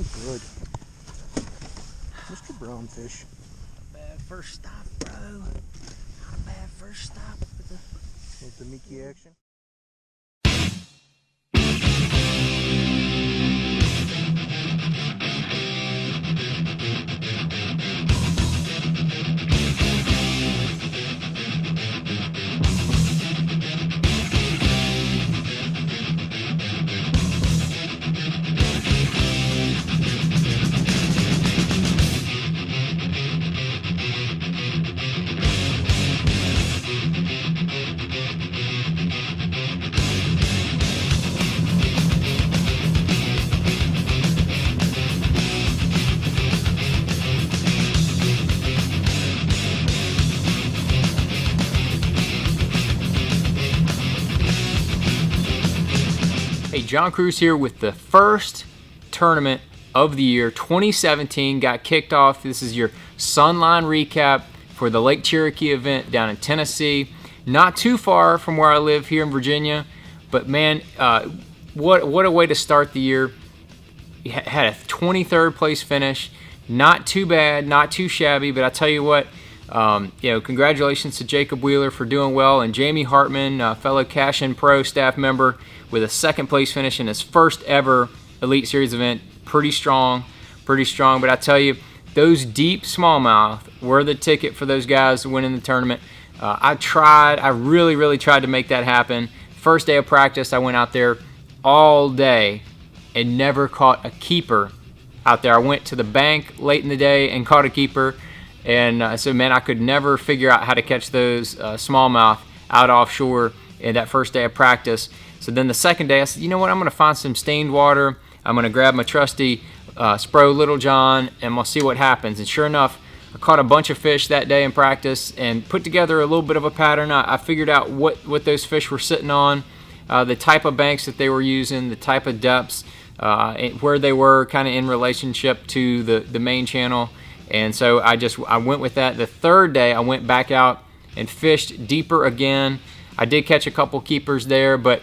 looking good. Mr. Brownfish. Not bad first stop, bro. Not bad first stop With the Mickey action. Hey, John Cruz here with the first tournament of the year. 2017 got kicked off. This is your Sunline Recap for the Lake Cherokee event down in Tennessee. Not too far from where I live here in Virginia, but man, what a way to start the year. You had a 23rd place finish. Not too bad, not too shabby, but I tell you what, congratulations to Jacob Wheeler for doing well, and Jamie Hartman, fellow Cash and Pro staff member, with a second place finish in his first ever Elite Series event. Pretty strong, but I tell you, those deep smallmouth were the ticket for those guys winning the tournament. I really tried to make that happen. First day of practice, I went out there all day and never caught a keeper out there. I went to the bank late in the day and caught a keeper, and so man, I could never figure out how to catch those smallmouth out offshore in that first day of practice. So then the second day, I said, you know what, I'm going to find some stained water. I'm going to grab my trusty SPRO Little John, and we'll see what happens. And sure enough, I caught a bunch of fish that day in practice and put together a little bit of a pattern. I figured out what those fish were sitting on, the type of banks that they were using, the type of depths, where they were kind of in relationship to the main channel. And so I went with that. The third day, I went back out and fished deeper again. I did catch a couple keepers there, but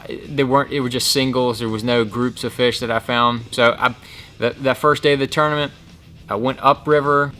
it were just singles. There was no groups of fish that I found. So that first day of the tournament, I went upriver.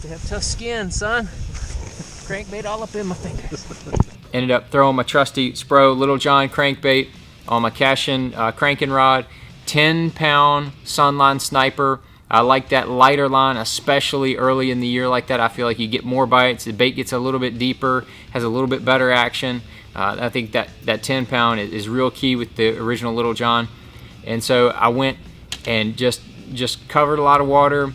To have tough skin, son. Crankbait all up in my fingers. Ended up throwing my trusty SPRO Little John crankbait on my cashin' cranking rod. 10-pound Sunline Sniper. I like that lighter line, especially early in the year like that. I feel like you get more bites. The bait gets a little bit deeper, has a little bit better action. I think that 10-pound is real key with the original Little John. And so I went and just covered a lot of water.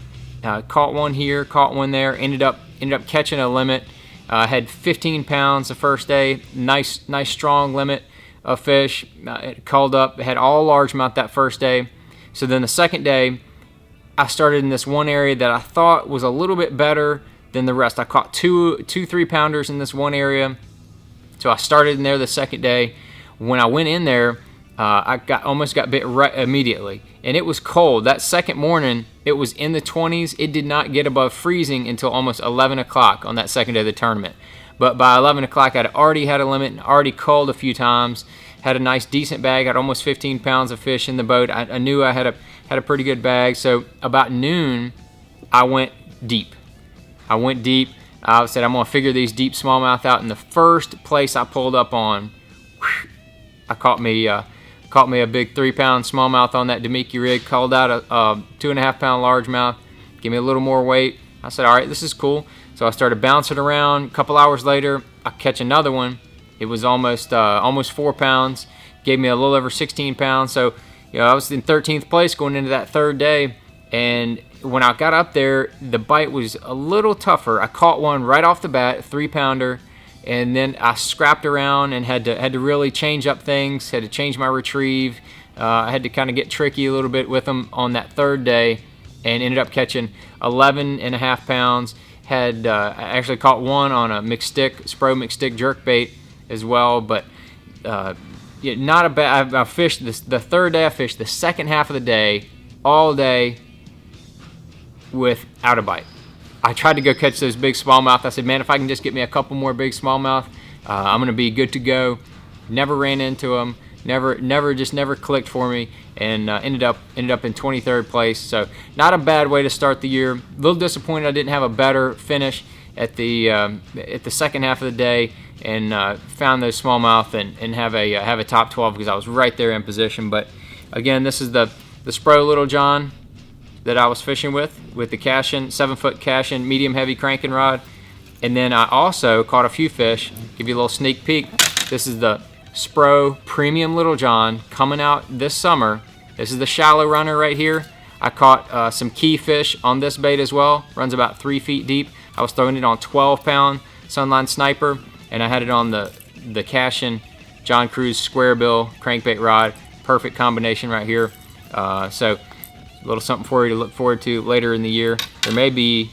Caught one here, caught one there. Ended up catching a limit. Had 15 pounds the first day. Nice strong limit of fish. It called up. Had all largemouth that first day. So then the second day, I started in this one area that I thought was a little bit better than the rest. I caught two 3-pounders in this one area. So I started in there the second day. When I went in there, I almost got bit right immediately, and it was cold. That second morning, it was in the 20s. It did not get above freezing until almost 11 o'clock on that second day of the tournament. But by 11 o'clock, I'd already had a limit and already culled a few times. Had a nice, decent bag. Had almost 15 pounds of fish in the boat. I knew I had a pretty good bag. So about noon, I went deep. I said, I'm gonna figure these deep smallmouth out. And the first place I pulled up on, I caught me a big 3-pound smallmouth on that Demiki rig. Called out a 2.5-pound largemouth. Give me a little more weight. I said, all right, this is cool. So I started bouncing around. A couple hours later, I catch another one. It was almost 4 pounds. Gave me a little over 16 pounds. So I was in 13th place going into that third day. And when I got up there, the bite was a little tougher. I caught one right off the bat, 3-pounder, and then I scrapped around and had to really change up things. Had to change my retrieve. I had to kind of get tricky a little bit with them on that third day, and ended up catching 11.5 pounds. I actually caught one on a SPRO McStick jerkbait as well, but yeah, not a bad. I fished the third day. I fished the second half of the day, all day, without a bite. I tried to go catch those big smallmouth. I said, man, if I can just get me a couple more big smallmouth, I'm gonna be good to go. Never ran into them. Never clicked for me, and ended up in 23rd place. So not a bad way to start the year. A little disappointed I didn't have a better finish at the second half of the day, and found those smallmouth and have a top 12 because I was right there in position. But again, this is the SPRO Little John that I was fishing with the cashin, 7-foot cashin, medium heavy cranking rod. And then I also caught a few fish. Give you a little sneak peek. This is the SPRO Premium Little John coming out this summer. This is the shallow runner right here. I caught some key fish on this bait as well. Runs about 3 feet deep. I was throwing it on 12-pound Sunline Sniper, and I had it on the cashin John Cruz square bill crankbait rod. Perfect combination right here. So a little something for you to look forward to later in the year. There may be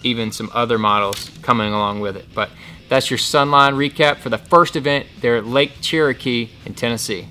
even some other models coming along with it. But that's your Sunline recap for the first event there at Lake Cherokee in Tennessee.